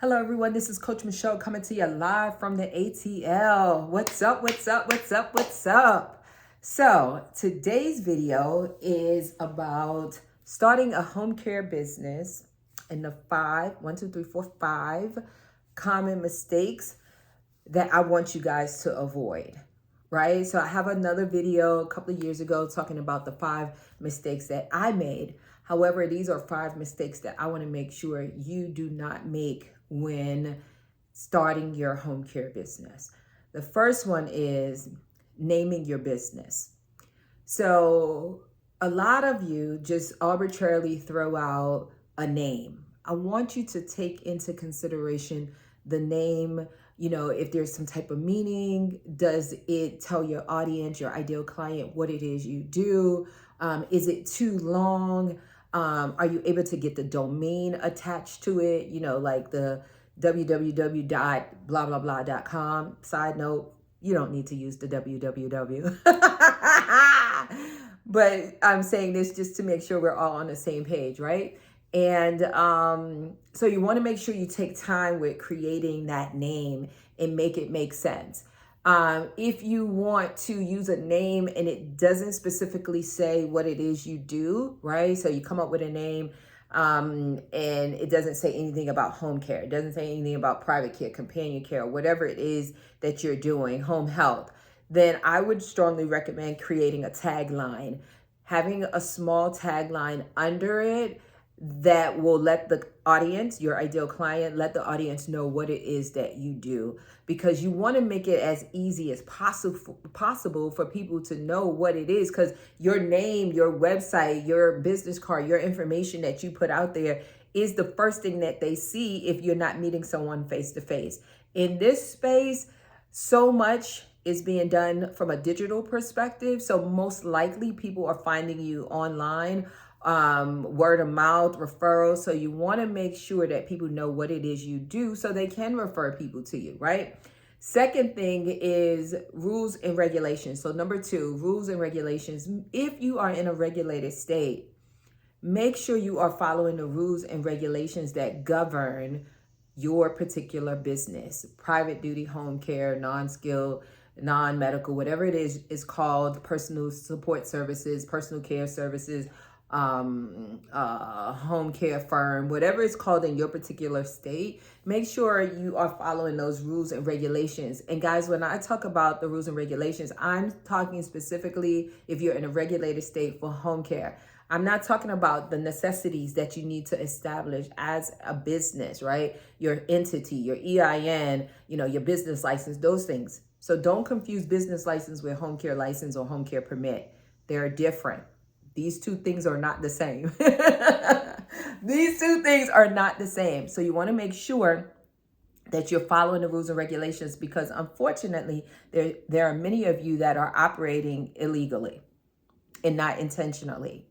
Hello, everyone. This is Coach Michele coming to you live from the ATL. What's up? What's up? What's up? What's up? So today's video is about starting a home care business and the five common mistakes that I want you guys to avoid. Right? So I have another video a couple of years ago talking about the 5 mistakes that I made. However, these are 5 mistakes that I want to make sure you do not make when starting your home care business. The first one is naming your business. So a lot of you just arbitrarily throw out a name. I want you to take into consideration the name. If there's some type of meaning, does it tell your audience, your ideal client, what it is you do? Is it too long? Are you able to get the domain attached to it? Like the www.blablabla.com. Side note, you don't need to use the www. But I'm saying this just to make sure we're all on the same page, right? And so you want to make sure you take time with creating that name and make it make sense. If you want to use a name and it doesn't specifically say what it is you do, right? So you come up with a name and it doesn't say anything about home care. It doesn't say anything about private care, companion care, whatever it is that you're doing, home health. Then I would strongly recommend creating a tagline, having a small tagline under it that will let the audience, your ideal client, let the audience know what it is that you do, because you want to make it as easy as possible for people to know what it is, because your name, your website, your business card, your information that you put out there is the first thing that they see if you're not meeting someone face to face. In this space, so much is being done from a digital perspective. So most likely people are finding you online, word of mouth, referrals. So you want to make sure that people know what it is you do so they can refer people to you, right? Second thing is rules and regulations. So number 2, rules and regulations. If you are in a regulated state, make sure you are following the rules and regulations that govern your particular business. Private duty home care, non-skilled, non-medical, whatever it is called, personal support services, personal care services, home care firm, whatever it's called in your particular state, make sure you are following those rules and regulations. And guys, when I talk about the rules and regulations, I'm talking specifically if you're in a regulated state for home care. I'm not talking about the necessities that you need to establish as a business, right? Your entity, your EIN, your business license, those things. So don't confuse business license with home care license or home care permit. They're different. These two things are not the same. These two things are not the same. So you want to make sure that you're following the rules and regulations, because unfortunately, there are many of you that are operating illegally and not intentionally.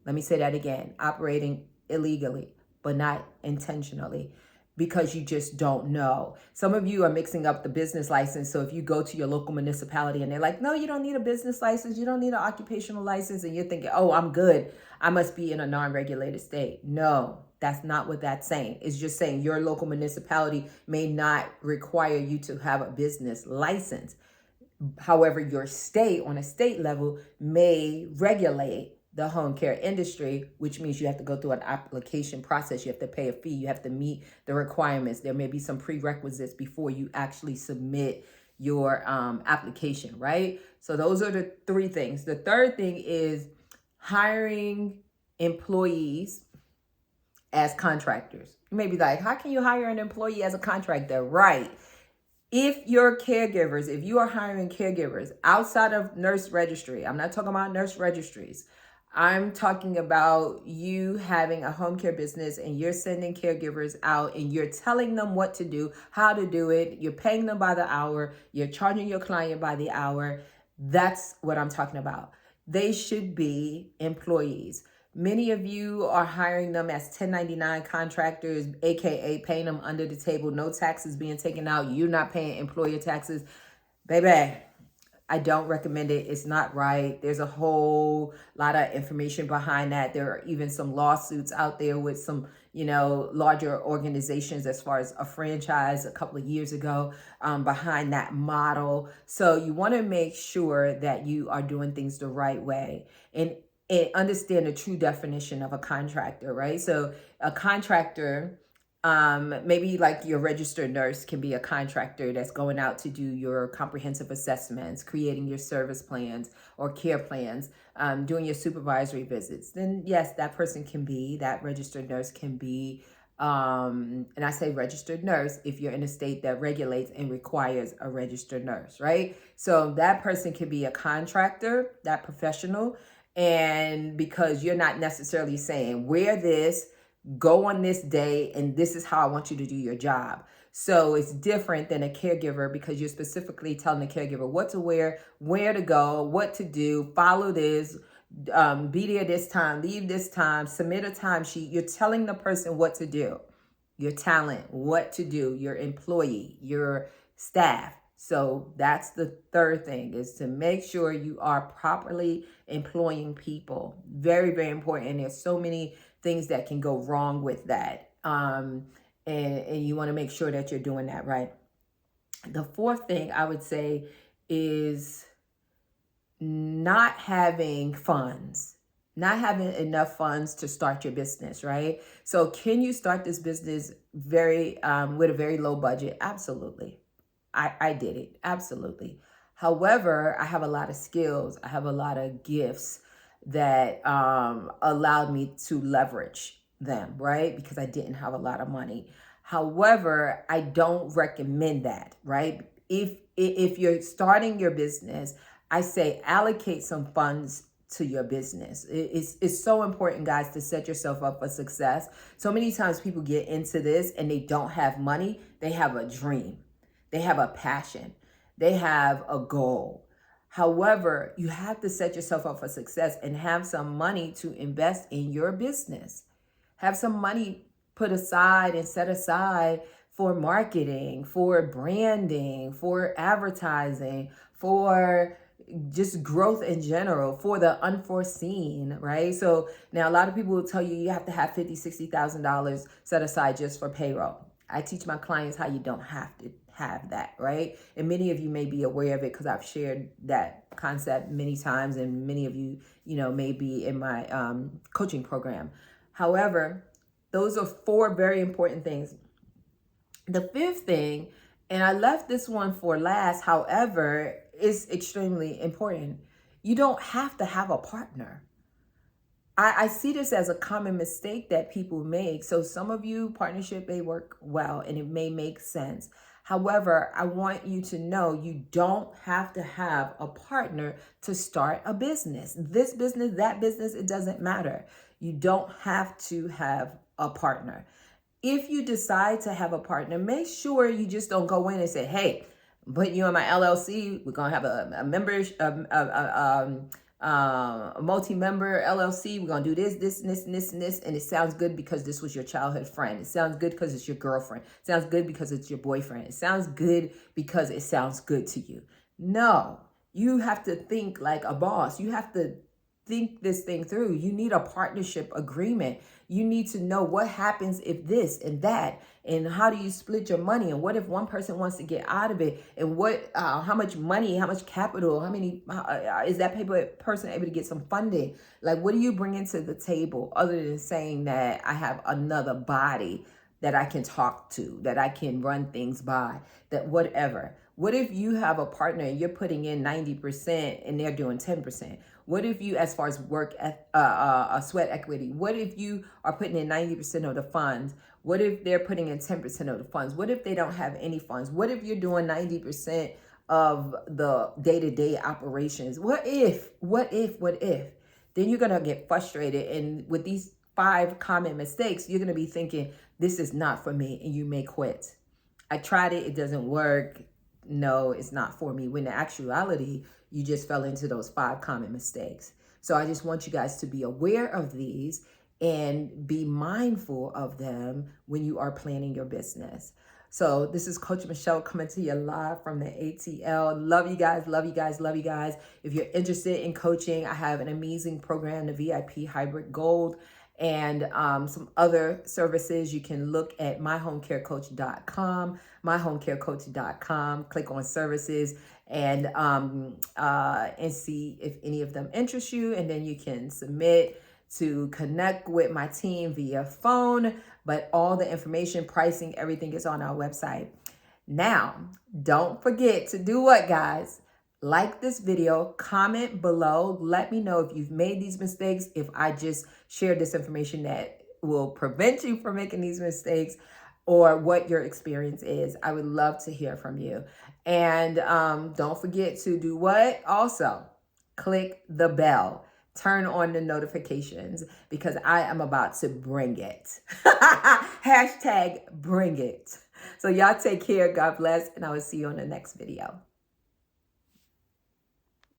Let me say that again, operating illegally, but not intentionally, because you just don't know. Some of you are mixing up the business license. So if you go to your local municipality and they're like, no, you don't need a business license, you don't need an occupational license, and you're thinking, oh, I'm good, I must be in a non-regulated state. No, that's not what that's saying. It's just saying your local municipality may not require you to have a business license. However, your state, on a state level, may regulate the home care industry, which means you have to go through an application process. You have to pay a fee. You have to meet the requirements. There may be some prerequisites before you actually submit your application, right? So those are the 3 things. The third thing is hiring employees as contractors. You may be like, how can you hire an employee as a contractor? Right. If you're caregivers, if you are hiring caregivers outside of nurse registry, I'm not talking about nurse registries. I'm talking about you having a home care business and you're sending caregivers out and you're telling them what to do, how to do it. You're paying them by the hour. You're charging your client by the hour. That's what I'm talking about. They should be employees. Many of you are hiring them as 1099 contractors, AKA paying them under the table, no taxes being taken out. You're not paying employer taxes. Baby, I don't recommend it. It's not right. There's a whole lot of information behind that. There are even some lawsuits out there with some, larger organizations as far as a franchise a couple of years ago behind that model. So you want to make sure that you are doing things the right way and understand the true definition of a contractor, right? So a contractor, maybe like your registered nurse can be a contractor that's going out to do your comprehensive assessments, creating your service plans or care plans, doing your supervisory visits. Then yes, that registered nurse can be, and I say registered nurse if you're in a state that regulates and requires a registered nurse, right? So that person can be a contractor, that professional, and because you're not necessarily saying wear this, go on this day, and this is how I want you to do your job. So it's different than a caregiver because you're specifically telling the caregiver what to wear, where to go, what to do, follow this, be there this time, leave this time, submit a timesheet. You're telling the person what to do, your talent, what to do, your employee, your staff. So that's the third thing, is to make sure you are properly employing people. Very, very important. And there's so many things that can go wrong with that. And you want to make sure that you're doing that right. The fourth thing I would say is not having enough funds to start your business, right? So can you start this business with a very low budget? Absolutely. I did it. Absolutely. However, I have a lot of skills. I have a lot of gifts that allowed me to leverage them, right? Because I didn't have a lot of money. However, I don't recommend that, right? If you're starting your business, I say allocate some funds to your business. It's so important, guys, to set yourself up for success. So many times people get into this and they don't have money. They have a dream. They have a passion. They have a goal. However, you have to set yourself up for success and have some money to invest in your business. Have some money put aside and set aside for marketing, for branding, for advertising, for just growth in general, for the unforeseen, right? So now a lot of people will tell you have to have $50,000, $60,000 set aside just for payroll. I teach my clients how you don't have to have that, right? And many of you may be aware of it because I've shared that concept many times, and many of you, may be in my coaching program. However, those are four very important things. The fifth thing, and I left this one for last, however, is extremely important. You don't have to have a partner. I see this as a common mistake that people make. So some of you, partnership may work well and it may make sense. However, I want you to know you don't have to have a partner to start a business. This business, that business, it doesn't matter. You don't have to have a partner. If you decide to have a partner, make sure you just don't go in and say, hey, put you in my LLC. We're going to have a membership, a multi-member LLC. We're going to do this, this, and this, and this, and this. And it sounds good because this was your childhood friend. It sounds good because it's your girlfriend. It sounds good because it's your boyfriend. It sounds good because it sounds good to you. No, you have to think like a boss. You have to think this thing through. You need a partnership agreement. You need to know what happens if this and that, and how do you split your money, and what if one person wants to get out of it, and how much money, how much capital, how many is that person able to get some funding? Like, what do you bring into the table other than saying that I have another body that I can talk to, that I can run things by, that whatever. What if you have a partner and you're putting in 90% and they're doing 10%? What if you, as far as work, sweat equity, what if you are putting in 90% of the funds? What if they're putting in 10% of the funds? What if they don't have any funds? What if you're doing 90% of the day-to-day operations? What if? Then you're going to get frustrated. And with these 5 common mistakes, you're going to be thinking, this is not for me, and you may quit. I tried it. It doesn't work. No, it's not for me. When in actuality, you just fell into those 5 common mistakes. So I just want you guys to be aware of these and be mindful of them when you are planning your business. So this is Coach Michele coming to you live from the ATL. Love you guys, love you guys, love you guys. If you're interested in coaching, I have an amazing program, the VIP Hybrid Gold, and some other services. You can look at myhomecarecoach.com, myhomecarecoach.com, click on services, and see if any of them interest you, and then you can submit to connect with my team via phone. But all the information, pricing, everything is on our website. Now, don't forget to do what, guys? Like this video, comment below. Let me know if you've made these mistakes, if I just shared this information that will prevent you from making these mistakes, or what your experience is. I would love to hear from you. And don't forget to do what? Also, click the bell. Turn on the notifications, because I am about to bring it. Hashtag bring it. So y'all take care. God bless. And I will see you on the next video.